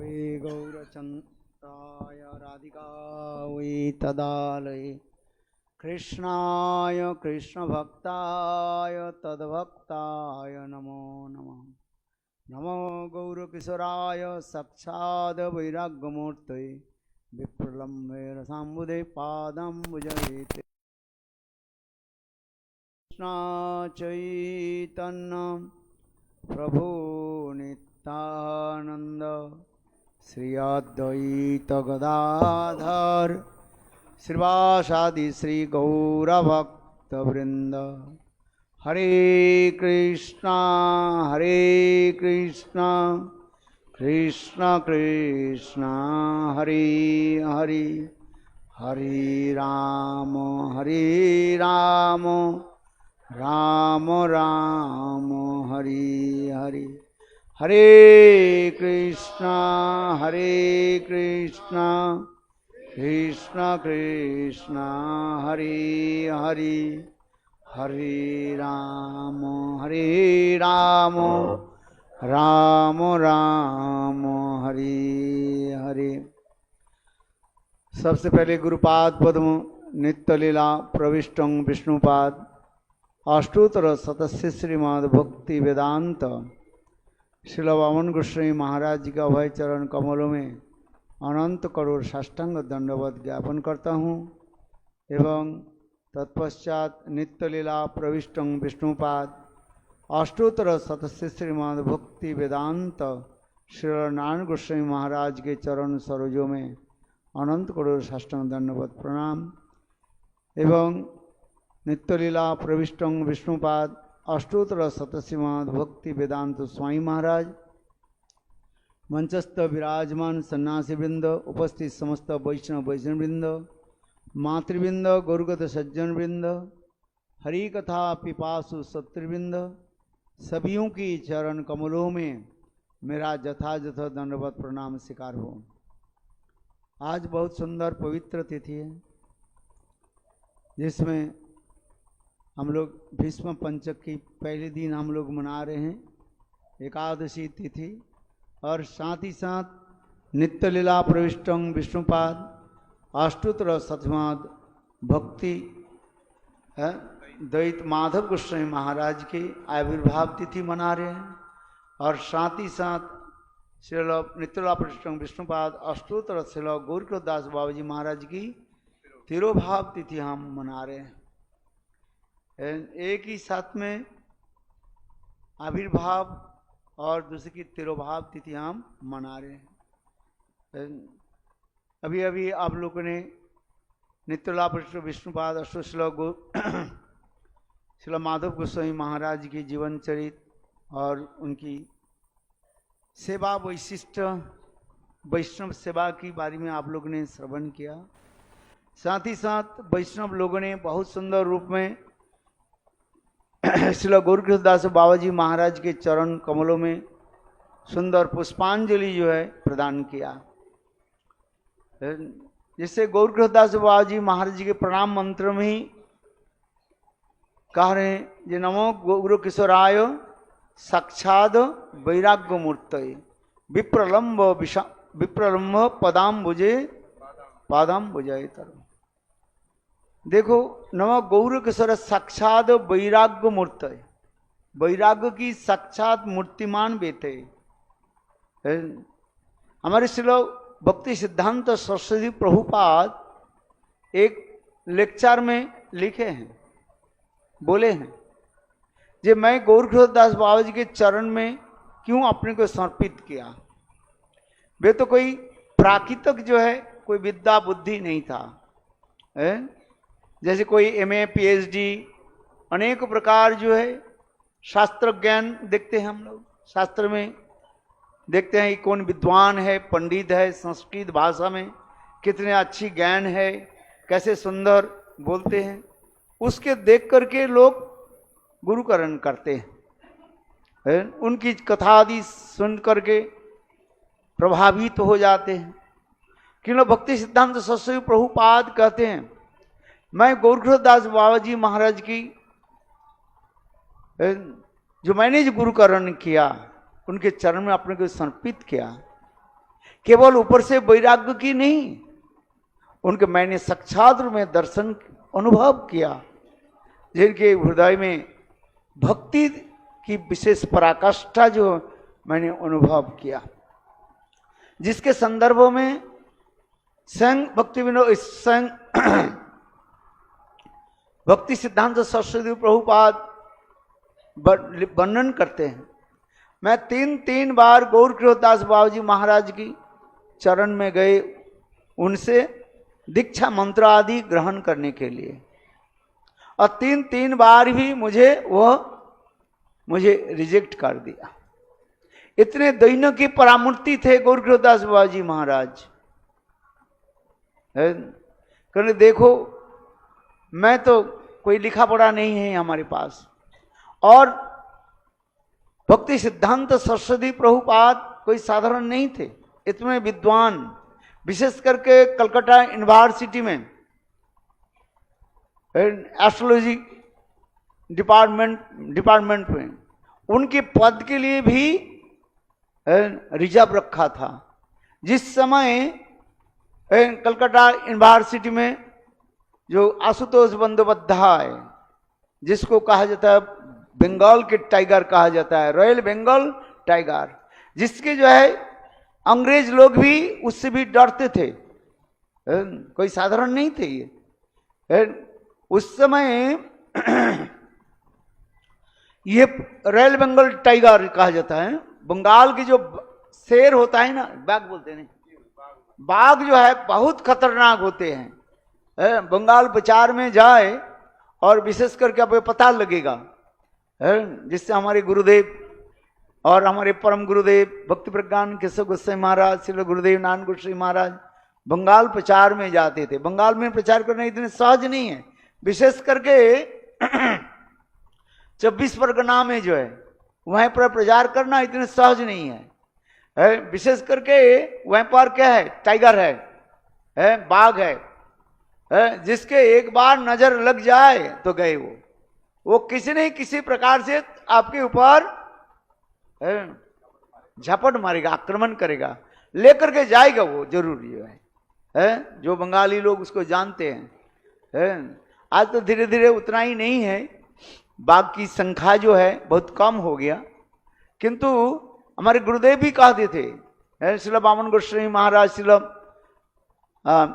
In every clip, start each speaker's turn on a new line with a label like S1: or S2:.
S1: वै गौरचन्द्राय राधिकायै तदालये कृष्णाय कृष्णभक्ताय तद्भक्ताय नमो नमः। नमो गौरकिशोराय साक्षाद् वैराग्यमूर्तये विप्रलम्बे रसाम्बुदे पादाम्बुजयते। कृष्ण चैतन्य प्रभु नित्यानंद श्री अद्वैत गदाधर श्रीवासादि श्री गौरभक्तवृंद। हरे कृष्णा कृष्ण कृष्ण हरे हरे हरे राम राम राम हरे हरे हरे कृष्णा कृष्ण कृष्ण हरे हरे हरे राम राम राम हरे हरे। सबसे पहले गुरुपाद पद्म नित्य लीला प्रविष्टं विष्णुपाद अष्टोत्तर शतस्य श्रीमद् भक्ति वेदांत श्रील वामन गोस्वामी महाराज जी का अभय चरण कमलों में अनंत करोड़ साष्टांग दंडवत ज्ञापन करता हूँ एवं तत्पश्चात नित्य लीला प्रविष्टं विष्णुपाद अष्टोत्तर शतस्य श्रीमद् भक्ति वेदांत श्रील नारायण गोस्वामी महाराज के चरण सरोजों में अनंत करोड़ साष्टांग दंडवत प्रणाम एवं नित्य लीला प्रविष्टं विष्णुपाद अष्टोत्तर शतश्रीमद् भक्ति वेदांत स्वामी महाराज मंचस्थ विराजमान सन्यासी वृंद उपस्थित समस्त वैष्णव वृंद मातृवृंद गुरुगत सज्जन वृंद हरि कथा पिपासु सत्रवृंद सभियों की चरण कमलों में मेरा यथायथ दंडवत प्रणाम स्वीकार हो। आज बहुत सुंदर पवित्र तिथि है जिसमें हम लोग भीष्म पंचक की पहले दिन हम लोग मना रहे हैं एकादशी तिथि और साथ ही साथ नित्य लीला प्रविष्टं विष्णुपाद अष्टोत्तर शतश्रीमद् भक्ति द्वैत माधव गोस्वामी महाराज के आविर्भाव तिथि मना रहे हैं और साथ ही साथ श्रील नित्य लीला प्रविष्टं विष्णुपाद अष्टोत्तर श्रील गौरकिशोरदास बाबा जी महाराज की तिरोभाव तिथि हम मना रहे हैं। एक ही साथ में आविर्भाव और दूसरी की तिरोभाव तिथि हम मना रहे हैं। अभी अभी आप लोगों ने नित्य विष्णुपाद श्रील माधव गोस्वामी महाराज की जीवन चरित और उनकी सेवा वैशिष्ट वैष्णव सेवा के बारे में आप लोगों ने श्रवण किया। साथ ही साथ वैष्णव लोगों ने बहुत सुंदर रूप में श्रील गौरकिशोरदास बाबा जी महाराज के चरण कमलों में सुंदर पुष्पांजलि जो है प्रदान किया। जिससे गौरकिशोरदास बाबा जी महाराज जी के प्रणाम मंत्र में ही कह रहे हैं जे नमो गौरकिशोराय साक्षाद वैराग्य मूर्तये विप्रलम्ब पादाम्बुजे तरु। देखो नमो गौरकिशोर साक्षात वैराग्य मूर्त है, वैराग्य की साक्षात मूर्तिमान बेटे हमारे श्रील भक्ति सिद्धांत सरस्वती प्रभुपाद एक लेक्चर में लिखे हैं बोले हैं जे मैं गौरकिशोरदास बाबा जी के चरण में क्यों अपने को समर्पित किया। वे तो कोई प्राकृतिक जो है कोई विद्या बुद्धि नहीं था जैसे कोई एमए पीएचडी अनेक प्रकार जो है शास्त्र ज्ञान देखते हैं हम लोग शास्त्र में देखते हैं कि कौन विद्वान है पंडित है संस्कृत भाषा में कितने अच्छी ज्ञान है कैसे सुंदर बोलते हैं उसके देख करके लोग गुरुकरण करते हैं उनकी कथा आदि सुन करके प्रभावित हो जाते हैं। क्यों भक्ति सिद्धांत सरस्वती प्रभुपाद कहते हैं मैं गौरकिशोरदास बाबा जी महाराज की जो मैंने जो गुरुकरण किया उनके चरण में अपने को समर्पित किया केवल ऊपर से वैराग्य की नहीं, उनके मैंने साक्षात रूप में दर्शन अनुभव किया, जिनके हृदय में भक्ति की विशेष पराकाष्ठा जो मैंने अनुभव किया, जिसके संदर्भों में स्वयं भक्ति विनोद स्वयं भक्ति सिद्धांत सरस्वती प्रभुपाद वर्णन करते हैं। मैं तीन बार गौर कृष्णदास बाबा जी महाराज की चरण में गए, उनसे दीक्षा मंत्र आदि ग्रहण करने के लिए, और तीन बार भी मुझे रिजेक्ट कर दिया। इतने दैन्य की परामूर्ति थे गौर कृष्णदास बाबा जी महाराज। कहने देखो, मैं तो कोई लिखा पढ़ा नहीं है हमारे पास, और भक्ति सिद्धांत सरस्वती प्रभुपाद कोई साधारण नहीं थे, इतने विद्वान, विशेष करके कलकत्ता यूनिवर्सिटी में एस्ट्रोलॉजी डिपार्टमेंट में उनके पद के लिए भी रिजर्व रखा था। जिस समय कलकत्ता यूनिवर्सिटी में जो आशुतोष बंदोपाध्याय, जिसको कहा जाता है बंगाल के टाइगर कहा जाता है, रॉयल बंगाल टाइगर, जिसके जो है अंग्रेज लोग भी उससे भी डरते थे, कोई साधारण नहीं थे ये। उस समय ये रॉयल बंगाल टाइगर कहा जाता है। बंगाल की जो शेर होता है ना, बाघ बोलते हैं, बाघ जो है बहुत खतरनाक होते हैं। बंगाल प्रचार में जाए और विशेष करके आपको पता लगेगा, जिससे हमारे गुरुदेव और हमारे परम गुरुदेव भक्ति प्रज्ञान केशव गोस्वामी महाराज, श्री गुरुदेव नानक गोस्वामी महाराज बंगाल प्रचार में जाते थे। बंगाल में प्रचार करना इतने सहज नहीं है, विशेष करके 24 परगना में जो है वहीं पर प्रचार करना इतने सहज नहीं है। विशेष करके वहीं पर क्या है, टाइगर है, बाघ है, जिसके एक बार नजर लग जाए तो गए वो किसी न किसी प्रकार से आपके ऊपर झपट मारेगा, आक्रमण करेगा, लेकर के जाएगा वो जरूरी है। जो बंगाली लोग उसको जानते हैं। आज तो धीरे धीरे उतना ही नहीं है, बाघ की संख्या जो है बहुत कम हो गया, किंतु हमारे गुरुदेव भी कहते थे, श्रील वामन गोस्वामी महाराज, श्रील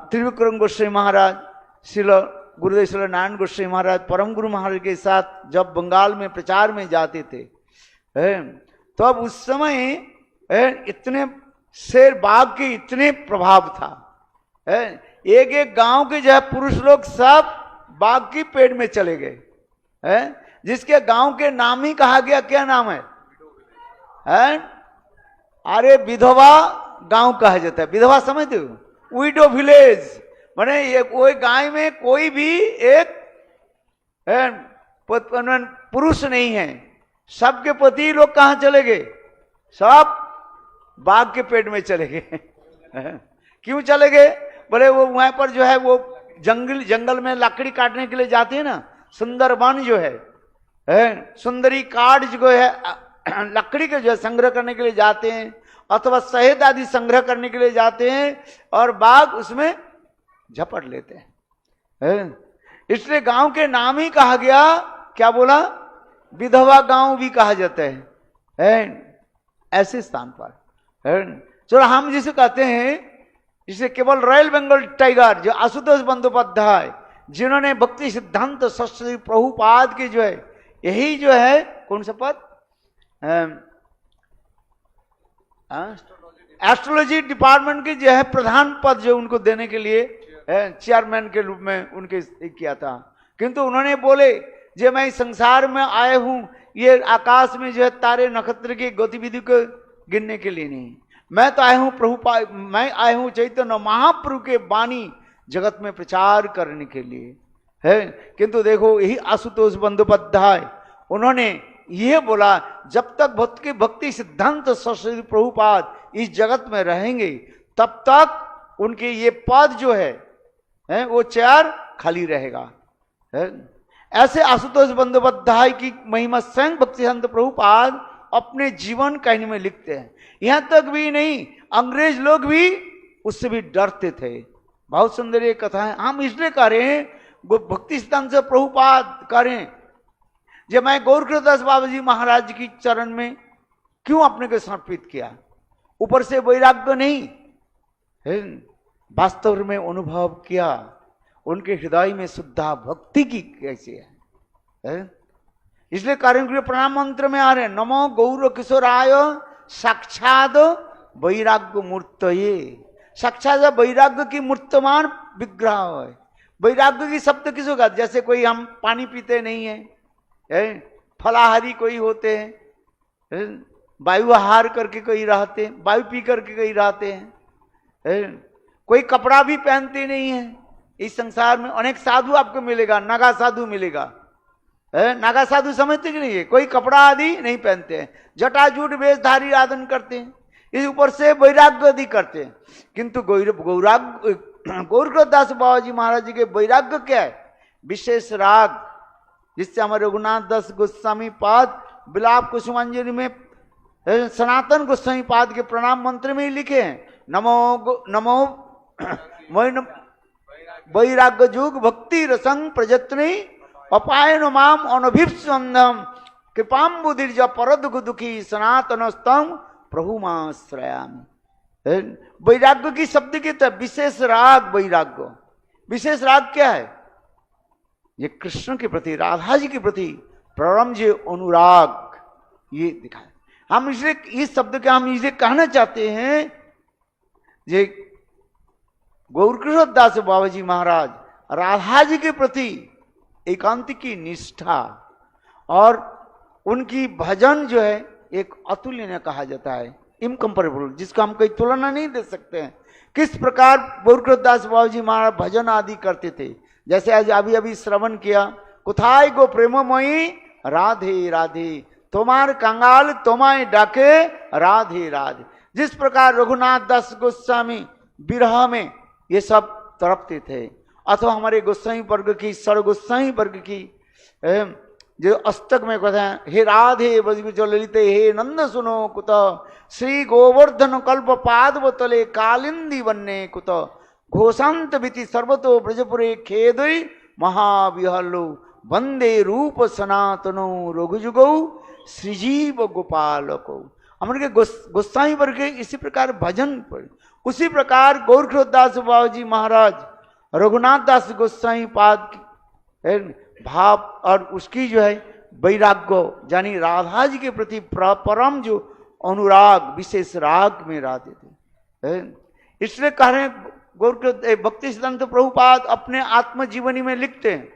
S1: त्रिविक्रम गोस्वामी महाराज, श्रील गुरुदेव श्रील नारायण गोस्वामी महाराज, परम गुरु महाराज के साथ जब बंगाल में प्रचार में जाते थे, तो अब उस समय इतने शेर बाघ के इतने प्रभाव था। एक एक गांव के जो है पुरुष लोग सब बाघ की पेट में चले गए, जिसके गांव के नाम ही कहा गया, क्या नाम है? अरे विधवा गांव कहा जाता है। विधवा समझते हो? विडो विलेज, माने कोई गांव में कोई भी एक पुरुष नहीं है, सबके पति लोग कहाँ चले गए? सब बाघ के पेट में चले गए। क्यों चले गए? बोले वो वहां पर जो है वो जंगल में लकड़ी काटने के लिए जाते हैं ना, सुंदरबन जो है, सुंदरी काट जो है लकड़ी के जो है संग्रह करने के लिए जाते हैं, अथवा शहद आदि संग्रह करने के लिए जाते हैं, और बाघ उसमें झपट लेते हैं। इसलिए गांव के नाम ही कहा गया, क्या बोला? विधवा गांव भी कहा जाता है ऐसे स्थान पर। चलो हम जिसे कहते हैं, जिसे केवल रॉयल बंगाल टाइगर, जो आशुतोष बंदोपाध्याय, जिन्होंने भक्ति सिद्धांत सरस्वती प्रभुपाद के जो है, यही जो है कौन सा पद, एस्ट्रोलॉजी डिपार्टमेंट के जो है प्रधान पद जो उनको देने के लिए चेयरमैन के रूप में उनके किया था। किंतु उन्होंने बोले, जो मैं संसार में आए हूं, ये आकाश में जो है तारे नक्षत्र की गतिविधि को गिनने के लिए नहीं, मैं तो आया हूं प्रभुपाद, मैं आया हूं चैतन्य महाप्रभु के वाणी जगत में प्रचार करने के लिए है। किंतु देखो, यही आशुतोष बंदोपाध्याय, उन्होंने यह बोला, जब तक भक्ति सिद्धांत सरस्वती प्रभुपाद इस जगत में रहेंगे, तब तक उनके ये पद जो है वो चेयर खाली रहेगा। ऐसे आशुतोष बंदोपाध्याय की महिमा स्वयं भक्ति सिद्धांत प्रभुपाद अपने जीवन कहने में लिखते हैं। यहां तक भी नहीं, अंग्रेज लोग भी उससे भी डरते थे। बहुत सुंदर ये कथा है। हम इसलिए कह रहे हैं, भक्ति सिद्धांत से प्रभुपाद कह रहे हैं, जब मैं गौरकृपादास बाबा जी महाराज की चरण में क्यों अपने को समर्पित किया, ऊपर से वैराग्य नहीं, वास्तव में अनुभव किया उनके हृदय में शुद्धा भक्ति की कैसे है। इसलिए कारण प्रणाम मंत्र में आ रहे हैं, नमो गौर किशोराय साक्षात वैराग्य मूर्त। ये साक्षात वैराग्य की मूर्तमान विग्रह है। वैराग्य की शब्द किसको कहते, जैसे कोई हम पानी पीते नहीं है, फलाहारी कोई होते हैं, वायु आहार करके कोई रहते हैं, वायु पी करके कोई रहते हैं, कोई कपड़ा भी पहनते नहीं है। इस संसार में अनेक साधु आपको मिलेगा, नागा साधु मिलेगा, नागा साधु समझते कि नहीं है, कोई कपड़ा आदि नहीं पहनते हैं, जटाजूट वेशधारी आदन करते हैं, इस ऊपर से वैराग्य आदि करते हैं। किंतु गौरकृपादास बाबा जी महाराज जी के वैराग्य क्या है, विशेष राग, जिससे हमारे रघुनाथ दास गोस्वामी पाद विलाप कुसुमांजलि में सनातन गोस्वामी पाद के प्रणाम मंत्र में ही लिखे हैं, नमो वैराग्य जुग भक्ति रसंग प्रजत्नी अपायन माम अनभिप्संदम कृपाम बुधिर्ज परद दुखी सनातन स्तम प्रभु माश्रयामि। वैराग्य की शब्द की तरह विशेष राग, वैराग्य विशेष राग क्या है, ये कृष्ण के प्रति, राधा जी के प्रति प्ररम्ज अनुराग, ये दिखाए। हम इसलिए इस शब्द के हम इसे कहना चाहते हैं, जे गौरकृपादास बाबा जी महाराज राधा जी के प्रति एकांत की निष्ठा और उनकी भजन जो है एक अतुल्य कहा जाता है, इनकम्परेबल, जिसका हम कोई तुलना नहीं दे सकते हैं। किस प्रकार गौरकृपादास बाबा जी महाराज भजन आदि करते थे, जैसे आज अभी अभी श्रवण किया, कुथाय गो प्रेममयी राधे राधे तुम्हार कंगाल तुम्हारे डाके राधे राधे। जिस प्रकार रघुनाथ दास गोस्वामी विरह में ये सब तड़पते थे, अथवा हमारे गोस्वामी वर्ग की, सर गोस्वामी वर्ग की जो अष्टक में कहते हैं, हे राधे बजो ललिते हे नंद सुनो कुत श्री गोवर्धन कल्प पादव तले कालिंदी वन्ने कुत घोषांत बीति सर्वतो ब्रजपुरे खेदई महाविहलो वंदे रूप सनातनो रघुजुगौ श्रीजीव गोपालको। हमारे गोस्वामी वर्ग के इसी प्रकार भजन पर, उसी प्रकार गौरकृपादास बाबा जी महाराज रघुनाथ दास गोस्वामी पाद भाव और उसकी जो है वैराग्य, यानी राधा जी के प्रति परम जो अनुराग, विशेष राग में रहते थे। इसलिए कह रहे हैं गौरकृपादास भक्ति सिद्धांत प्रभुपाद अपने आत्मजीवनी में लिखते हैं,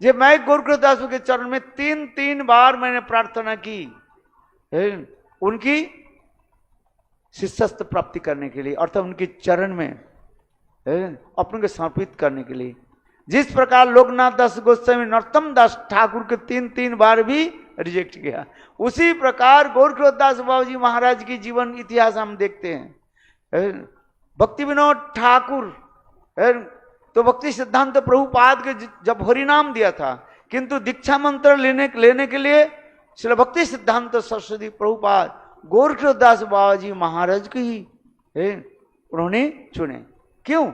S1: जब मैं गौरकृपादास के चरण में तीन बार मैंने प्रार्थना की उनकी शिष्यस्थ प्राप्ति करने के लिए, अर्थात उनके चरण में अपने को समर्पित करने के लिए। जिस प्रकार लोकनाथ दास गोस्वामी नरोत्तम दास ठाकुर के तीन बार भी रिजेक्ट किया, उसी प्रकार गौरकृपादास बाबा जी महाराज की जीवन इतिहास हम देखते हैं। भक्ति विनोद ठाकुर तो भक्ति सिद्धांत प्रभुपाद के जब हरिनाम दिया था, किंतु दीक्षा मंत्र लेने के लिए श्री भक्ति सिद्धांत सरस्वती प्रभुपाद गौरकृपादास बाबा जी महाराज की ही उन्होंने चुने। क्यों?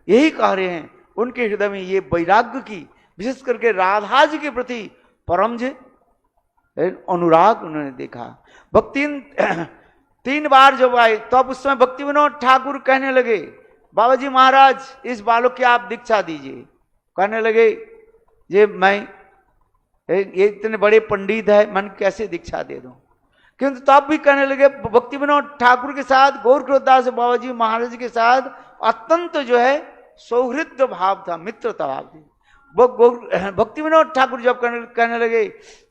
S1: यही कह रहे हैं, उनके हृदय में ये वैराग्य की, विशेष करके राधा जी के प्रति परम अनुराग उन्होंने देखा। भक्ति तीन बार जब आए तो अब उस समय भक्ति विनोद ठाकुर कहने लगे, बाबा जी महाराज इस बालक की आप दीक्षा दीजिए। कहने लगे, ये मैं ये इतने बड़े पंडित है, मैं कैसे दीक्षा दे दूं। किंतु तब भी कहने लगे, भक्ति विनोद ठाकुर के साथ गौरकृपादास बाबा जी महाराज के साथ अत्यंत जो है सौहृद भाव था, मित्रता भाव थी। भक्ति विनोद ठाकुर जब कहने लगे,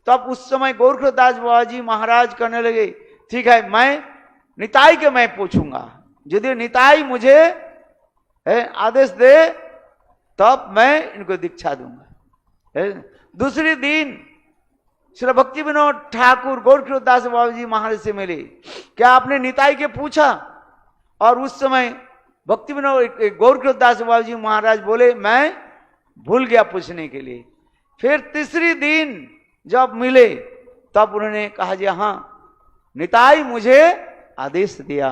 S1: तब उस समय गौरकृपादास बाबा जी महाराज कहने लगे, ठीक है, मैं निताई के मैं पूछूंगा, यदि निताई मुझे आदेश दे तब मैं इनको दीक्षा दूंगा। दूसरे दिन श्री भक्ति विनोद ठाकुर गौरकृपादास बाबा जी महाराज से मिले, क्या आपने निताई के पूछा? और उस समय भक्ति विनोद गौरकृपादास बाबा जी महाराज बोले, मैं भूल गया पूछने के लिए। फिर तीसरी दिन जब मिले तब उन्होंने कहा, जी हाँ, निताई मुझे आदेश दिया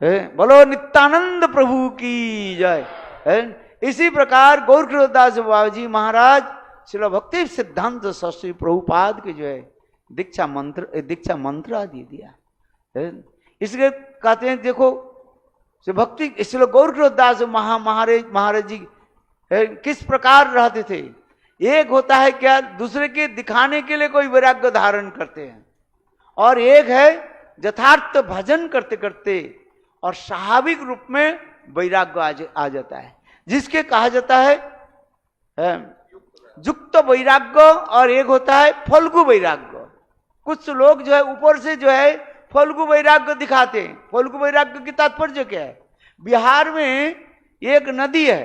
S1: बोलो नित्यानंद प्रभु की जय। इसी प्रकार गौरदास बाबा जी महाराज श्रील भक्ति सिद्धांत सरस्वती प्रभुपाद के जो है दीक्षा मंत्र आदि दिया। इसलिए कहते हैं देखो भक्ति इसलिए गौरदास महाराज जी किस प्रकार रहते थे। एक होता है क्या दूसरे के दिखाने के लिए कोई वैराग्य धारण करते हैं, और एक है यथार्थ भजन करते करते और स्वाभाविक रूप में वैराग्य आ जाता है, जिसके कहा जाता है युक्त वैराग्य, और एक होता है फल्गु वैराग्य। कुछ लोग जो है ऊपर से जो है फल्गु वैराग्य दिखाते हैं। फल्गु वैराग्य की तात्पर्य क्या है? बिहार में एक नदी है,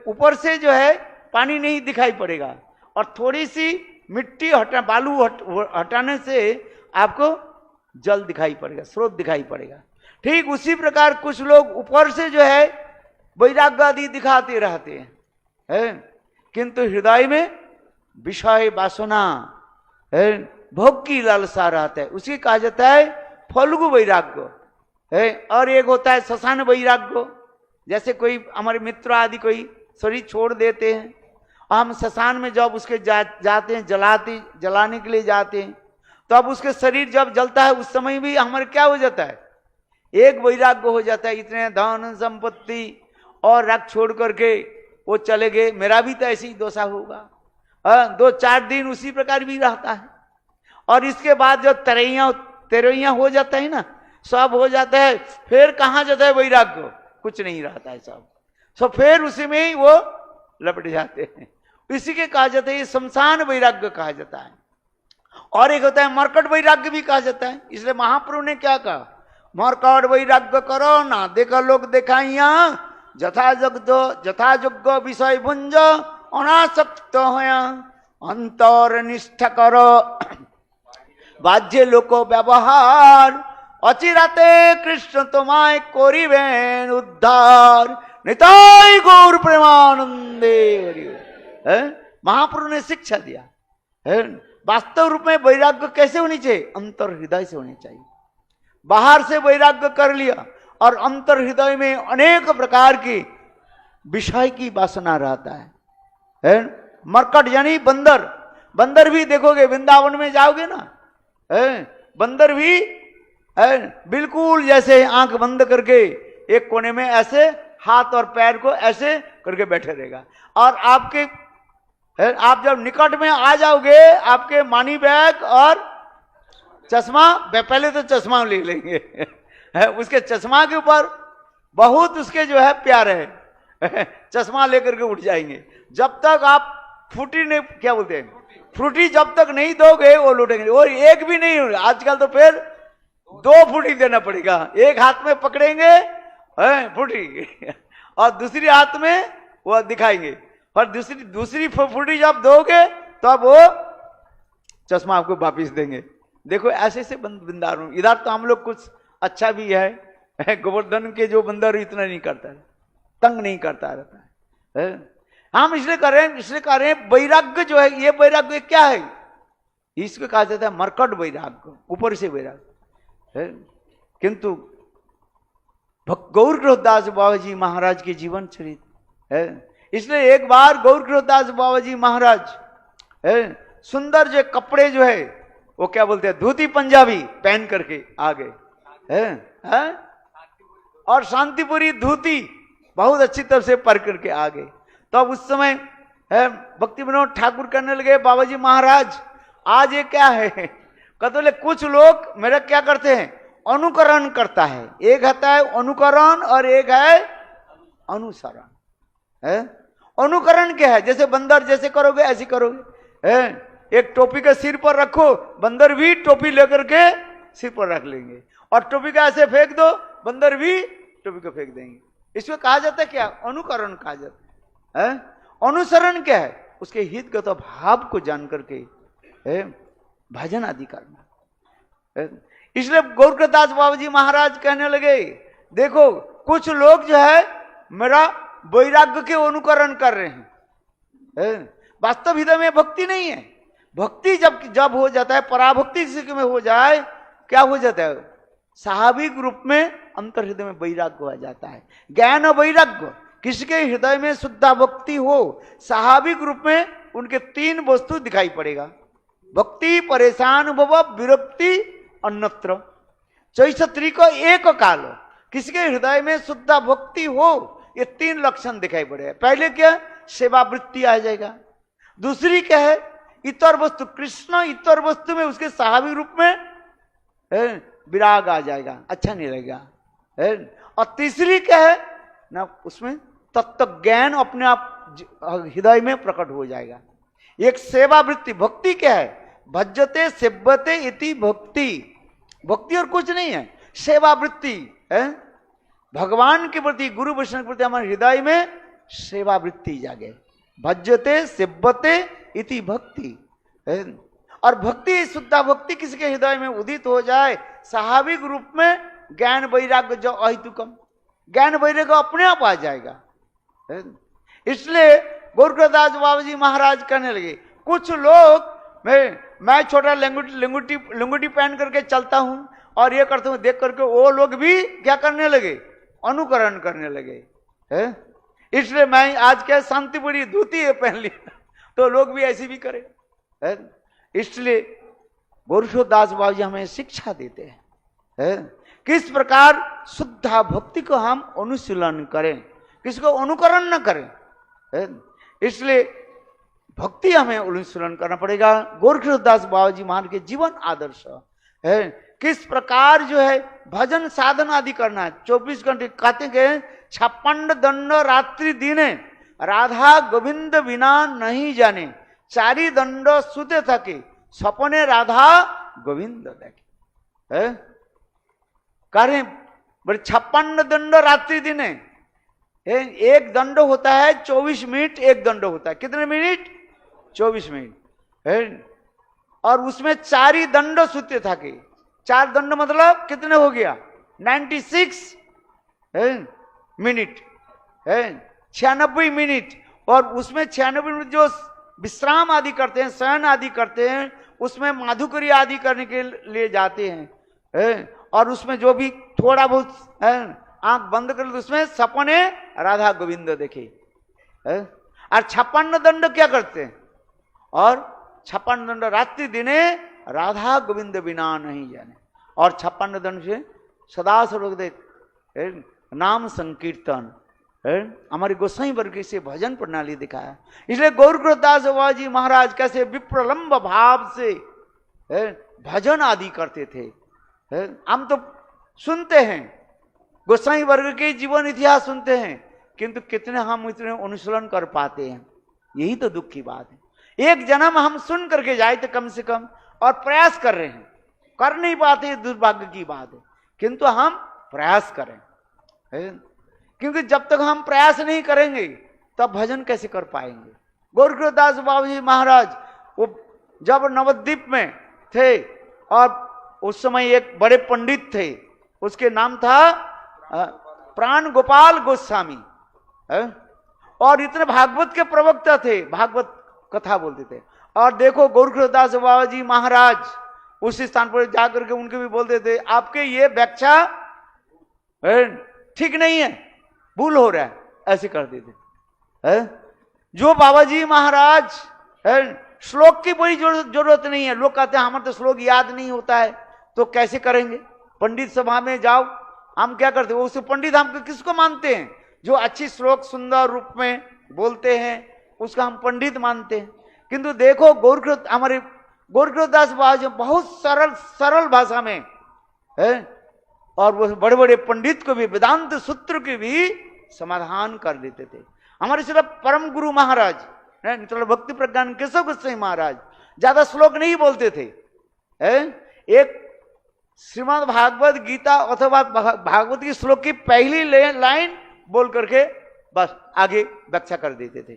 S1: ऊपर से जो है पानी नहीं दिखाई पड़ेगा, और थोड़ी सी मिट्टी बालू हटाने से आपको जल दिखाई पड़ेगा, स्रोत दिखाई पड़ेगा। ठीक उसी प्रकार कुछ लोग ऊपर से जो है वैराग्य आदि दिखाते रहते हैं, किंतु हृदय में विषय वासना भोग की लालसा रहता है, उसी कहा जाता है फल्गु वैराग्य है। और एक होता है शशान वैराग्य, जैसे कोई हमारे मित्र आदि कोई शरीर छोड़ देते हैं, हम शशान में जब उसके जाते हैं जलाने के लिए जाते हैं, तो अब उसके शरीर जब जलता है उस समय भी हमारे क्या हो जाता है? एक वैराग्य हो जाता है, इतने धन संपत्ति और रख छोड़ करके वो चले गए, मेरा भी तो ऐसी ही दशा होगा। 2-4 दिन उसी प्रकार भी रहता है, और इसके बाद जो तेरैया हो जाता है ना, सब हो जाता है, फिर कहाँ जाता है वैराग्य? कुछ नहीं रहता है, सब फिर उसी में ही वो लपट जाते हैं। इसी के कहा जाता है ये शमशान वैराग्य कहा जाता है। और एक होता है मरकट वैराग्य भी कहा जाता है। इसलिए महाप्रभु ने क्या कहा? मरकट वैराग्य करो ना देखा लोग देखाइया, যথাযোগ্য বিষয় ভুঞ্জ অনাসক্ত হয়া অন্তর নিষ্ঠা কর বাহ্যে লোক ব্যবহার অচিরাতে কৃষ্ণ তোমায় করিবেন উদ্ধার নিতাই গৌर प्रेमानंदे। महाप्रभु ने शिक्षा दिया है वास्तव रूप में वैराग्य कैसे होनी चाहिए? अंतर हृदय से होनी चाहिए। बाहर से वैराग्य कर लिया और अंतर हृदय में अनेक प्रकार की विषय की वासना रहता है। मरकट यानी बंदर भी देखोगे वृंदावन में जाओगे ना, बंदर भी बिल्कुल जैसे आंख बंद करके एक कोने में ऐसे हाथ और पैर को ऐसे करके बैठे रहेगा, और आप जब निकट में आ जाओगे आपके मनी बैग और चश्मा, पहले तो चश्मा ले लेंगे उसके चश्मा के ऊपर बहुत उसके जो है प्यार है चश्मा लेकर के उठ जाएंगे। जब तक आप फ्रूटी नहीं, क्या बोलते हैं, फ्रूटी जब तक नहीं दोगे वो लूटेंगे, और एक भी नहीं होगा। आजकल तो फिर 2 फ्रूटी देना पड़ेगा, एक हाथ में पकड़ेंगे फ्रूटी और दूसरी हाथ में वो दिखाएंगे, और दूसरी फ्रूटी जब दोगे तब वो चश्मा आपको वापिस देंगे। देखो ऐसे से वृंदावन, इधर तो हम लोग कुछ अच्छा भी है, गोवर्धन के जो बंदर इतना नहीं करता है, तंग नहीं करता रहता है। हम इसलिए कर रहे हैं वैराग्य जो है, ये वैराग्य क्या है? इसको कहा जाता है मरकट वैराग्य, ऊपर से वैराग्य। किंतु गौरदास बाबा जी महाराज के जीवन चरित्र है। इसलिए एक बार गौरदास बाबा जी महाराज सुंदर जो कपड़े जो है वो क्या बोलते हैं, धोती पंजाबी पहन करके आ गए हैं, और शांतिपुरी धोती बहुत अच्छी तरह से पर करके आ गए। तो अब उस समय भक्ति विनोद ठाकुर करने लगे, बाबा जी महाराज आज ये क्या है? कहते बोले कुछ लोग मेरा क्या करते हैं, अनुकरण करता है। एक होता है अनुकरण और एक है अनुसरण। अनुकरण क्या है? जैसे बंदर जैसे करोगे ऐसे करोगे। एक टोपी का सिर पर रखो, बंदर भी टोपी लेकर के सिर पर रख लेंगे, और टोपी का ऐसे फेंक दो, बंदर भी टोपी को फेंक देंगे। इसको कहा जाता है क्या? अनुकरण कहा जाता है। अनुसरण क्या है? उसके हितगत तो भाव को जान करके भजन आदि करना। इसलिए गौरदास बाबा जी महाराज कहने लगे, देखो कुछ लोग जो है मेरा वैराग्य के अनुकरण कर रहे हैं, वास्तव हृदय में भक्ति नहीं है। भक्ति जब हो जाता है, पराभक्ति में हो जाए, क्या हो जाता है? स्वाभाविक रूप में अंतर हृदय में वैराग्य आ जाता है। ज्ञान और वैराग्य, किसके हृदय में शुद्ध भक्ति हो, स्वाभाविक रूप में उनके तीन वस्तु दिखाई पड़ेगा, भक्ति, परेशान भव, विरक्ति, अन्यत्र। चैसत्री को एक काल, किसके हृदय में शुद्ध भक्ति हो, ये तीन लक्षण दिखाई पड़ेगा। पहले क्या, सेवा वृत्ति आ जाएगा। दूसरी क्या है, इतर वस्तु, कृष्ण इतर वस्तु में उसके स्वाभाविक रूप में विराग आ जाएगा, अच्छा नहीं लगेगा। और तीसरी क्या है ना, उसमें तत्व ज्ञान अपने आप हृदय में प्रकट हो जाएगा। एक सेवा वृत्ति, भक्ति क्या है, भज्जते सेव्यते इति भक्ति, भक्ति और कुछ नहीं है, सेवा वृत्ति है। भगवान के प्रति, गुरु वैष्णव के प्रति हमारे हृदय में सेवा वृत्ति जागे, भज्जते सेव्यते इति भक्ति है। और भक्ति, शुद्ध भक्ति किसके हृदय में उदित हो जाए, स्वाभाविक रूप में ज्ञान वैराग्य जो अहितुकम, ज्ञान वैराग्य अपने आप आ जाएगा। इसलिए गोरखदास बाबा जी महाराज कहने लगे, कुछ लोग मैं छोटा लंगोटी पहन करके चलता हूं और ये करता हूं, देख करके वो लोग भी क्या करने लगे, अनुकरण करने लगे है? इसलिए मैं आज क्या शांतिपुरी धोती है पहन लिया, तो लोग भी ऐसे भी करें है? इसलिए गोरखदास बाबा जी हमें शिक्षा देते हैं है? किस प्रकार शुद्ध भक्ति को हम अनुशीलन करें, किसको अनुकरण न करें है? इसलिए भक्ति हमें अनुशीलन करना पड़ेगा। गोरखदास बाबा जी महाराज के जीवन आदर्श है, किस प्रकार जो है भजन साधन आदि करना है। 24 घंटे कहते हैं, 56 दंड रात्रि दिने राधा गोविंद बिना नहीं जाने, चारी दंड सुते थके सपने राधा गोविंद देखे है। करें बोले 56 दंड रात्रि दिने, एक दंड होता है 24 मिनट, एक दंड होता है कितने मिनट, 24 मिनट है। और उसमें चारी दंड सुते थके, 4 दंड मतलब कितने हो गया, 96 मिनट है, 96 मिनट। और उसमें 96 मिनट जो विश्राम आदि करते हैं, शयन आदि करते हैं, उसमें माधुकरी आदि करने के लिए जाते हैं। और उसमें जो भी थोड़ा बहुत आंख बंद कर, उसमें सपने राधा गोविंद देखे। और 56 दंड क्या करते हैं, और 56 दंड रात्रि दिने राधा गोविंद बिना नहीं जाने। और 56 दंड से सदा सर्वदेव नाम संकीर्तन, हमारे गोसाई वर्ग से भजन प्रणाली दिखाया। इसलिए गोरखदास बाबा जी महाराज कैसे विप्रलंब भाव से भजन आदि करते थे। हम तो सुनते हैं, गोसाई वर्ग के जीवन इतिहास सुनते हैं, किंतु कितने हम इतने अनुशीलन कर पाते हैं, यही तो दुख की बात है। एक जन्म हम सुन करके जाए तो कम से कम, और प्रयास कर रहे हैं, कर नहीं पाते, दुर्भाग्य की बात है, किंतु हम प्रयास करें। क्योंकि जब तक हम प्रयास नहीं करेंगे तब भजन कैसे कर पाएंगे। गोरखदास बाबा जी महाराज वो जब नवद्वीप में थे, और उस समय एक बड़े पंडित थे, उसके नाम था प्राण गोपाल गोस्वामी, और इतने भागवत के प्रवक्ता थे, भागवत कथा बोलते थे। और देखो गोरखदास बाबा जी महाराज उस स्थान पर जाकर के उनके भी बोलते थे, आपके ये व्याख्या ठीक नहीं है, भूल हो रहा है, ऐसे कर देते। जो बाबा जी महाराज श्लोक की कोई जरूरत नहीं है, लोग कहते हैं हमारे तो श्लोक याद नहीं होता है, तो कैसे करेंगे। पंडित सभा में जाओ, हम क्या करते हैं, उस पंडित हम किसको मानते हैं, जो अच्छी श्लोक सुंदर रूप में बोलते हैं, उसका हम पंडित मानते हैं। किंतु देखो हमारे गोरखदास बाबा जी बहुत सरल भाषा में है, और वो बड़े बड़े पंडित को भी वेदांत सूत्र के भी समाधान कर देते थे। हमारे सिर्फ परम गुरु महाराज भक्ति प्रज्ञान केशव गोस्वामी महाराज ज्यादा श्लोक नहीं बोलते थे। एक श्रीमद् भागवत गीता अथवा भागवत की श्लोक की पहली लाइन बोल करके बस आगे व्याख्या कर देते थे।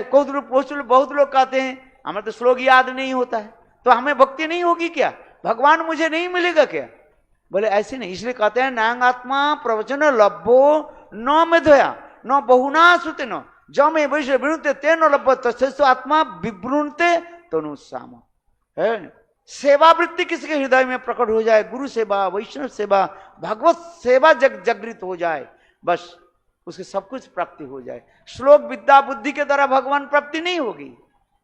S1: बहुत लोग कहते हैं हमें तो श्लोक याद नहीं होता है, तो हमें भक्ति नहीं होगी क्या, भगवान मुझे नहीं मिलेगा क्या। बोले ऐसे नहीं, इसलिए कहते हैं नांग आत्मा प्रवचन लभ्यो न मेधया न बहुना सुते न जमे वैश्य विनुते ते न लभ्य तस्य आत्मा विवृणते तनुसाम है। सेवा वृत्ति किसी के हृदय में प्रकट हो जाए, गुरु सेवा, वैष्णव सेवा, भगवत सेवा जागृत हो जाए, बस उसके सब कुछ प्राप्ति हो जाए। श्लोक विद्या बुद्धि के द्वारा भगवान प्राप्ति नहीं होगी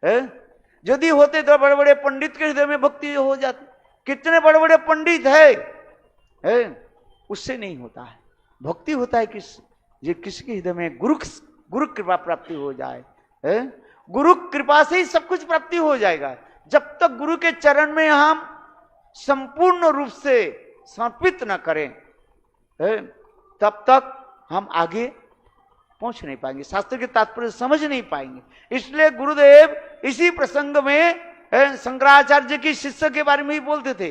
S1: है? यदि होते तो बड़े बड़े पंडित के हृदय में भक्ति हो जाती। कितने बड़े बड़े पंडित है? उससे नहीं होता है। भक्ति होता है किसके हृदय में गुरु कृपा प्राप्ति हो जाए है? गुरु कृपा से ही सब कुछ प्राप्ति हो जाएगा। जब तक गुरु के चरण में हम संपूर्ण रूप से समर्पित न करें है? तब तक हम आगे पहुंच नहीं पाएंगे, शास्त्र के तात्पर्य समझ नहीं पाएंगे। इसलिए गुरुदेव इसी प्रसंग में शंकराचार्य की शिष्य के बारे में ही बोलते थे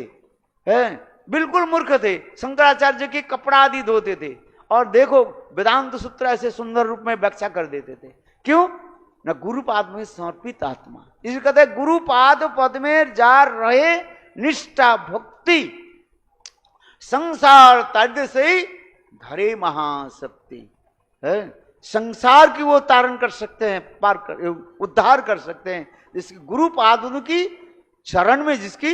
S1: बिल्कुल मूर्ख थे। शंकराचार्य के कपड़ा आदि धोते थे और देखो वेदांत सूत्र ऐसे सुंदर रूप में व्याख्या कर देते थे। क्यों? न गुरुपाद में समर्पित आत्मा, इसे कहते हैं गुरुपाद पद में जा रहे निष्ठा भक्ति, संसार तर्द से धरे महाशक्ति है। संसार की वो तारण कर सकते हैं, पार कर उद्धार कर सकते हैं जिसकी गुरुपाद की चरण में जिसकी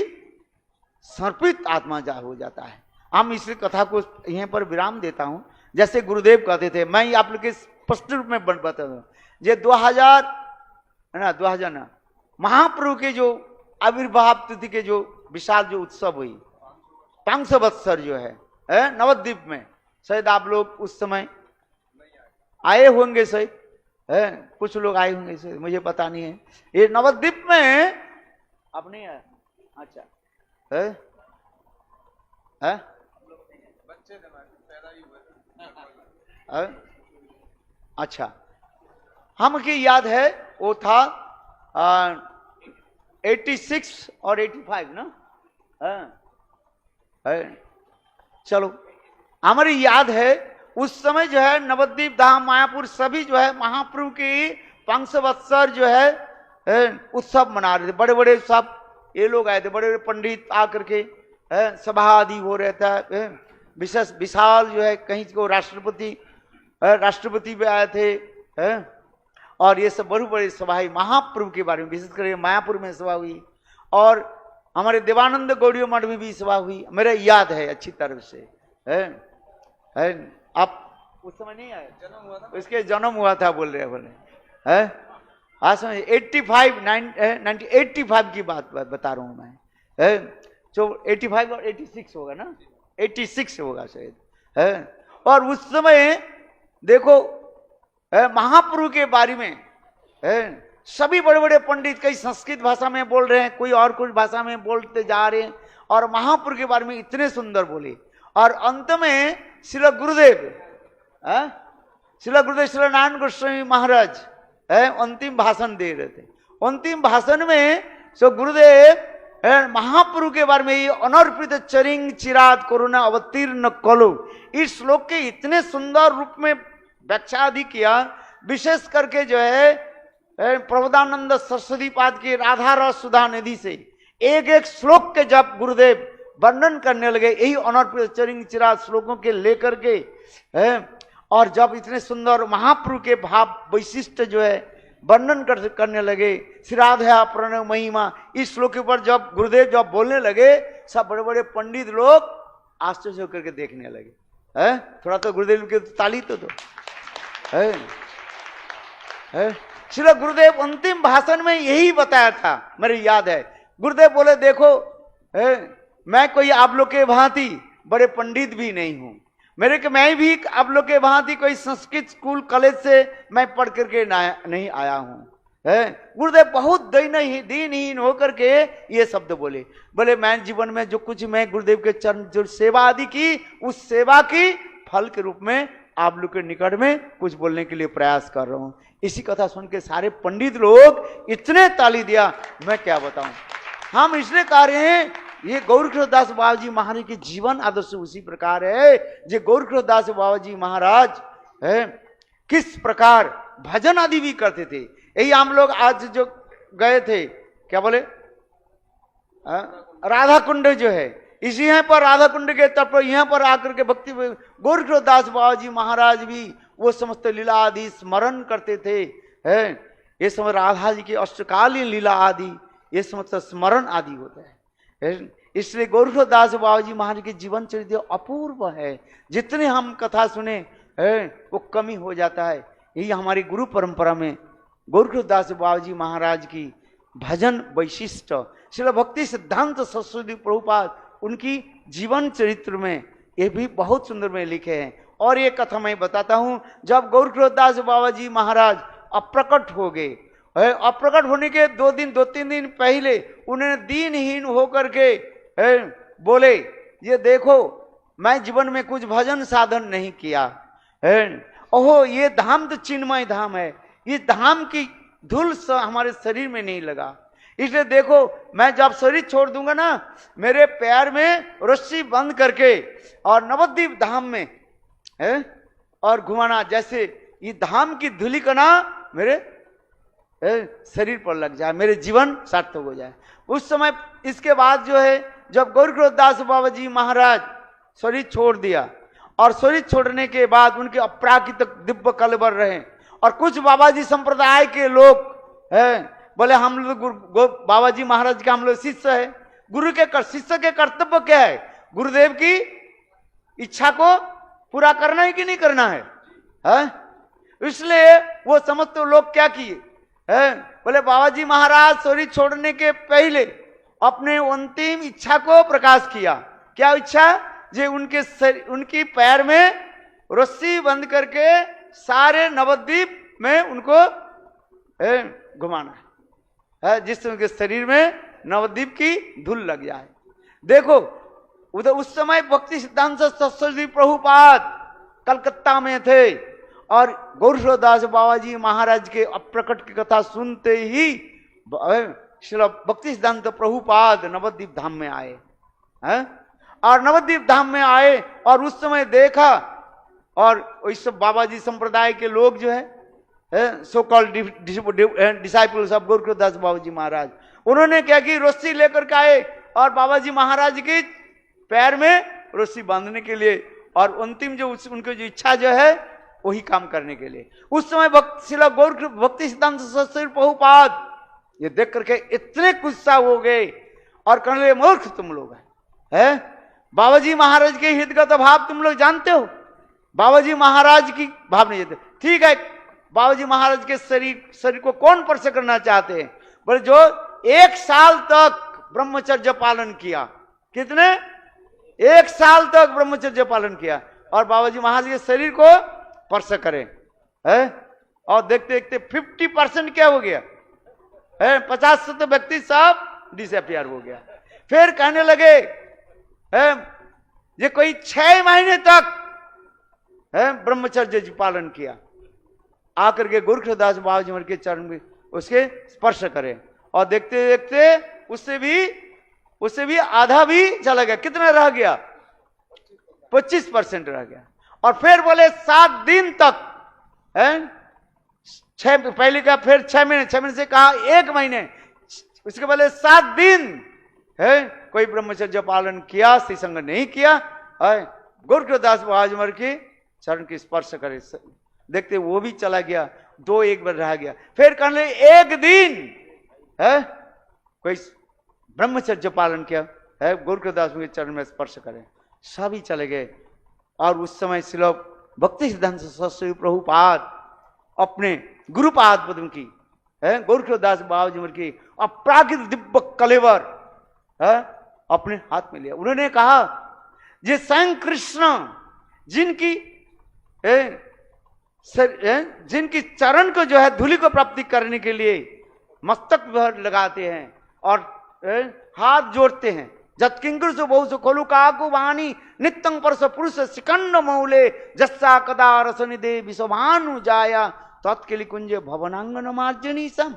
S1: समर्पित आत्मा जा हो जाता है। हम इस कथा को यहीं पर विराम देता हूं। जैसे गुरुदेव कहते थे, मैं आप लोग के स्पष्ट रूप में बता दूं, ये 2000 ना महाप्रभु के जो आविर्भाव तिथि के जो विशाल जो उत्सव हुई 500 वत्सर जो है नवद्वीप में, शायद आप लोग उस समय आए होंगे, शायद कुछ लोग आए होंगे, शायद मुझे पता नहीं है। ये नवद्वीप में आप नहीं आए? अच्छा है? अच्छा, हमकी याद है वो था 86 और 85 ना चलो हमारी याद है उस समय जो है नवद्वीप धाम मायापुर सभी जो है महाप्रभु की 500 वत्सर जो है उत्सव मना रहे थे। बड़े बड़े सब ये लोग आए थे, बड़े बड़े पंडित आकर के सभा आदि हो रहता है विशेष विशाल जो है, कहीं को राष्ट्रपति भी आए थे और ये सब बड़ी बड़ी सभाएं महाप्रभु के बारे में, विशेष कर मायापुर में सभा हुई और हमारे देवानंद गौड़ियों मठ में भी सभा हुई, मेरे याद है अच्छी तरह से आप उस समय नहीं आए? जन्म हुआ था, उसके जन्म हुआ था बोल रहे आज समझ 85 की बात बता रहा हूं मैं जो 85 और 86 होगा ना, 86 होगा शायद और उस समय देखो महाप्रभु के बारे में सभी बड़े बड़े पंडित कई संस्कृत भाषा में बोल रहे हैं, कोई और कुछ भाषा में बोलते जा रहे हैं और महाप्रभु के बारे में इतने सुंदर बोले और अंत में श्री गुरुदेव श्री नारायण गोस्वामी महाराज अंतिम भाषण दे रहे थे। अंतिम भाषण में सो गुरुदेव महाप्रभु के बारे में ये अनर्पित चरिंग चिरात कोरोना अवतीर्ण कलो, इस श्लोक के इतने सुंदर रूप में व्याख्या आदि किया। विशेष करके जो है प्रबोधानंद सरस्वती पाद की राधा रस सुधा निधि से एक एक श्लोक के जब गुरुदेव वर्णन करने लगे, यही अनर्पित चरिंग चिरात श्लोकों के लेकर के और जब इतने सुंदर महाप्रभु के भाव वैशिष्ट जो है वर्णन करने लगे, श्री राधा प्रणव महिमा, इस श्लोक के ऊपर जब गुरुदेव जब बोलने लगे सब बड़े बड़े पंडित लोग आश्चर्य होकर के देखने लगे। थोड़ा तो गुरुदेव के ताली तो दो। श्री गुरुदेव अंतिम भाषण में यही बताया था, मेरे याद है। गुरुदेव बोले देखो मैं कोई आप लोग के भांति बड़े पंडित भी नहीं हूं, मैं भी आप लोग के भांति कोई संस्कृत स्कूल कॉलेज से मैं पढ़ करके नहीं आया हूं। गुरुदेव बहुत दीनहीन होकर के ये शब्द बोले मैं जीवन में जो कुछ मैं गुरुदेव के चरण जो सेवा आदि की, उस सेवा की फल के रूप में आप लोग के निकट में कुछ बोलने के लिए प्रयास कर रहा हूं। इसी कथा सुन के सारे पंडित लोग इतने ताली दिया, मैं क्या बताऊं। हम इसलिए कह रहे हैं ये गौरकृष्णदास बाबा जी महाराज के जीवन आदर्श उसी प्रकार है जो गौरकृष्णदास बाबा जी महाराज किस प्रकार भजन आदि भी करते थे। यही हम लोग आज जो गए थे क्या बोले राधा कुंड जो है, इसी यहाँ पर राधा कुंड के तट पर यहाँ पर आकर के भक्ति गौरकृष्णदास बाबा जी महाराज भी वो समस्त लीला आदि स्मरण करते थे। ये समय राधा जी के अष्टकालीन लीला आदि ये समस्त स्मरण आदि होता है। इसलिए गोरखदास बाबा जी महाराज के जीवन चरित्र अपूर्व है। जितने हम कथा सुने वो कमी हो जाता है। यही हमारी गुरु परंपरा में गोरखदास बाबा जी महाराज की भजन वैशिष्ट श्रील भक्ति सिद्धांत सरस्वती प्रभुपाद उनकी जीवन चरित्र में ये भी बहुत सुंदर में लिखे हैं। और ये कथा मैं बताता हूँ, जब गोरखदास बाबा जी महाराज अप्रकट हो गए, अप्रकट होने के 2-3 दिन पहले उन्होंने दीनहीन होकर के बोले, ये देखो मैं जीवन में कुछ भजन साधन नहीं किया ओहो ये धाम तो चिन्मय धाम है, इस धाम की धूल हमारे शरीर में नहीं लगा, इसलिए देखो मैं जब शरीर छोड़ दूंगा ना, मेरे पैर में रस्सी बंद करके और नवद्वीप धाम में और घुमाना, जैसे ये धाम की धूलि का ना मेरे शरीर पर लग जाए, मेरे जीवन सार्थक हो जाए। उस समय इसके बाद जो है, जब गोरखदास बाबा जी महाराज शरीर छोड़ दिया और शरीर छोड़ने के बाद उनके अपराकृत दिव्य कलेवर रहे, और कुछ बाबा जी संप्रदाय के लोग बोले हम लोग बाबा जी महाराज का हम लोग शिष्य है। गुरु के शिष्य के कर्तव्य क्या है? गुरुदेव की इच्छा को पूरा करना है कि नहीं करना है? इसलिए वो समस्त लोग क्या किए, बोले बाबा जी महाराज शरीर छोड़ने के पहले अपने अंतिम इच्छा को प्रकाश किया। क्या इच्छा? जो उनकी पैर में रस्सी बंद करके सारे नवद्वीप में उनको घुमाना है, जिससे उनके शरीर में नवद्वीप की धूल लग जाए। देखो उधर उस समय भक्ति सिद्धांत सरस्वती प्रभुपाद कलकत्ता में थे, और गोरखदास बाबा जी महाराज के अप्रकट की कथा सुनते ही श्री भक्ति सिद्धांत प्रभुपाद नवद्वीप धाम में आए और नवद्वीप धाम में आए, और उस समय देखा, और इस बाबा जी संप्रदाय के लोग जो है सो कॉल्ड डिसाइपल्स ऑफ गोरखदास बाबा जी महाराज, उन्होंने क्या की रस्सी लेकर के आए और बाबा जी महाराज की पैर में रस्सी बांधने के लिए, और अंतिम जो उनकी जो इच्छा जो है वही काम करने के लिए। उस समय भक्ति सिद्धांत सरस्वती प्रभुपाद ये देख करके इतने गुस्सा हो गए और कहने लगे मूर्ख तुम लोग है, बाबा जी महाराज के हित का तो भाव तुम लोग जानते हो, बाबा जी महाराज की भाव नहीं जानते। ठीक है, बाबा जी महाराज के शरीर को कौन स्पर्श करना चाहते हैं? बोले जो 1 साल तक ब्रह्मचर्य पालन किया। कितने? 1 साल तक ब्रह्मचर्य पालन किया, और बाबा जी महाराज के शरीर को स्पर्श करें और देखते देखते 50% क्या हो गया 50% व्यक्ति सब डिसअपियर हो गया। फिर कहने लगे ये कोई 6 महीने तक ब्रह्मचर्य पालन किया, आकर के गोरखदास बाबा जी के चरण में उसके स्पर्श करें, और देखते देखते उससे भी आधा भी चला गया। कितना रह गया? 25% रह गया। और फिर बोले 7 दिन तक पहले का, फिर 6 महीने, 6 महीने से कहा 1 महीने, उसके पहले 7 दिन कोई ब्रह्मचर्य पालन किया, श्रीसंग नहीं किया, गोरखदास बाबा के चरण की स्पर्श करे, देखते वो भी चला गया। 2-1 बार रह गया। फिर कहने 1 दिन कोई ब्रह्मचर्य पालन किया गोरखदास के चरण में स्पर्श करें, सभी चले गए। और उस समय श्रील भक्ति सिद्धांत सरस्वती प्रभुपाद अपने गुरुपाद पद्म की गोरखदास बाबा जी की अपराकृत दिव्य कलेवर अपने हाथ में लिया। उन्होंने कहा ये स्वयं कृष्ण जिनकी चरण को जो है धूलि को प्राप्ति करने के लिए मस्तक भर लगाते हैं और हाथ जोड़ते हैं। जत्किंकुर से बहु खोलू काकु वाणी नित्यं परस पुरुष सिकंड मौले जस्सा कदा रसनिदे विश्वभानु जाया तत्केली कुंज भवनांगन मार्जनी सम।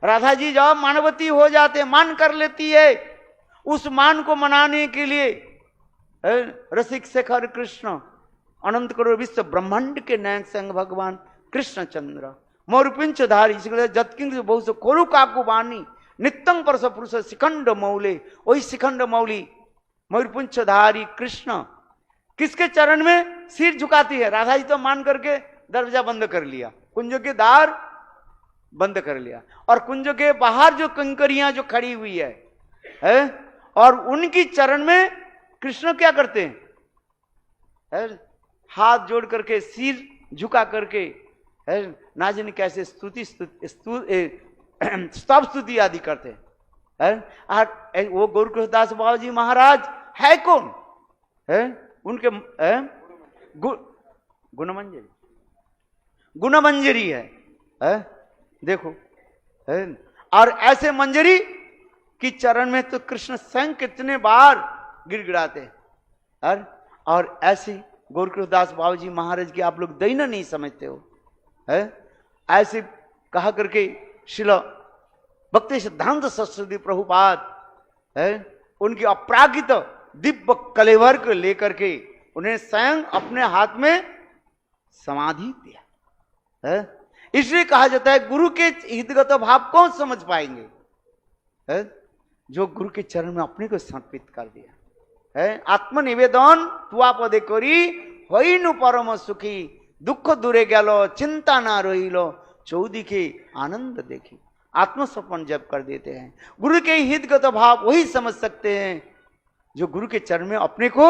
S1: राधा जी जब मानवती हो जाते, मान कर लेती है, उस मान को मनाने के लिए रसिक शेखर कृष्ण अनंत करोड़ विश्व ब्रह्मांड के नयन संग भगवान कृष्ण चंद्र मोरपिंच धारी जत्किंकुर से बहु खोलू काकु वाणी नित्यं परस पुरुष शिखंड मौले, वही शिखंड मौली मयूरपुंछधारी कृष्ण किसके चरण में सिर झुकाती है? राधा जी तो मान करके दरवाजा बंद कर लिया, कुंज के द्वार बंद कर लिया, और कुंज के बाहर जो कंकरियां जो खड़ी हुई है है। और उनकी चरण में कृष्ण क्या करते हैं, है? हाथ जोड़ करके, सिर झुका करके, है, ना जाने कैसे स्तव स्तुति आदि करते हैं। और वो गोरखदास बाबा जी महाराज है कौन, है? उनके गुणमंजरी, गुणमंजरी है, देखो, है? और ऐसे मंजरी की चरण में तो कृष्ण स्वयं कितने बार गिड़गिड़ाते हैं। और ऐसे गोरखदास बाबा जी महाराज की आप लोग दैना नहीं समझते हो, है? ऐसे कहा करके श्रील भक्ति सिद्धांत सरस्वती प्रभुपाद, है, उनकी अपरागित दिव्य कलेवर को लेकर के उन्हें स्वयं अपने हाथ में समाधि दिया, है? इसलिए कहा जाता है गुरु के हितगत भाव कौन समझ पाएंगे, है? जो गुरु के चरण में अपने को समर्पित कर दिया, है? आत्मनिवेदन तुआ पदे करी हईनु परम सुखी, दुख दूरे गेलो चिंता ना रहिलो, चौदिखे आनंद देखी। आत्मसमर्पण जब कर देते हैं, गुरु के हितगत भाव वही समझ सकते हैं जो गुरु के चरण में अपने को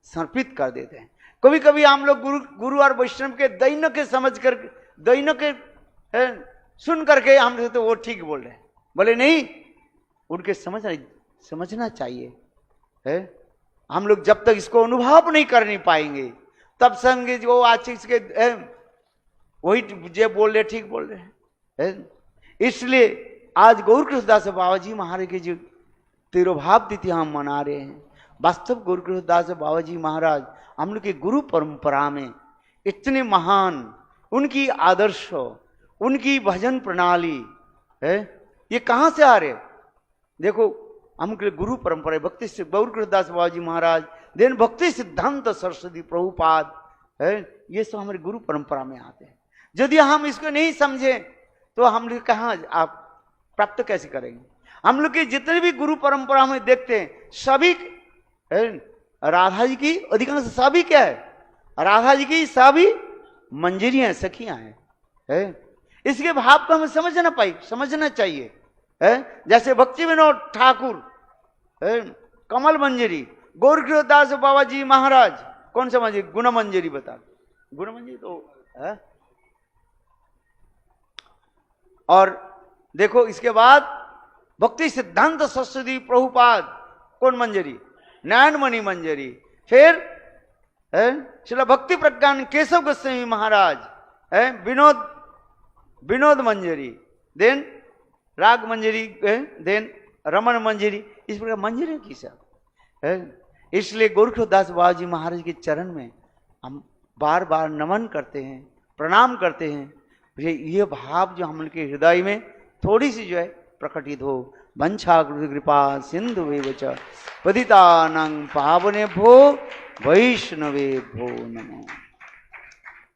S1: समर्पित कर देते हैं। कभी कभी हम लोग गुरु और वैष्णव के दैन्य के समझ कर, दैन्य के सुन करके हम लोग तो वो ठीक बोल रहे हैं, बोले नहीं, उनके समझना चाहिए, है? हम लोग जब तक इसको अनुभव नहीं कर नहीं पाएंगे तब संग जो आज के वही जे बोल रहे ठीक बोल रहे हैं। इसलिए आज गौरकृष्णदास बाबा जी महाराज के जो तिरुभाव तिथि हम मना रहे हैं, वास्तव गौरकृष्णदास बाबा जी महाराज हम लोग की गुरु परंपरा में इतने महान, उनकी आदर्श, उनकी भजन प्रणाली, है, ये कहाँ से आ रहे? देखो, हम के गुरु परंपरा भक्ति से गौरकृष्णदास बाबा जी महाराज, देन भक्ति सिद्धांत सरस्वती प्रभुपाद, है, ये सब हमारे गुरु परंपरा में आते हैं। यदि हम इसको नहीं समझे तो हम लोग कहाँ आप प्राप्त कैसे करेंगे? हम लोग के जितने भी गुरु परंपरा में देखते हैं सभी, है, राधा जी की अधिकांश सभी क्या है, राधा जी की सभी मंजरियां सखियां हैं, है? इसके भाव को हमें समझना चाहिए, है? जैसे भक्ति विनोद ठाकुर, है, कमल मंजरी, गोरखदास बाबा जी महाराज कौन सा मंजरी? गुण मंजरी बता, गुण मंजरी तो है। और देखो इसके बाद भक्ति सिद्धांत सरस्वती प्रभुपाद कौन मंजरी? नयनमणि मंजरी। फिर है श्रील भक्ति प्रज्ञान केशव गोस्वामी महाराज, है, विनोद मंजरी, देन राग मंजरी, देन रमन मंजरी। इस प्रकार मंजरी की सब है। इसलिए गोरखदास बाबा जी महाराज के चरण में हम बार बार नमन करते हैं, प्रणाम करते हैं। ये भाव जो हम के हृदय में थोड़ी सी जो है प्रकटित हो। वंशा कृपा सिंधु वेवच पतितानां पावनेभ्यो वैष्णवेभ्यो नमो।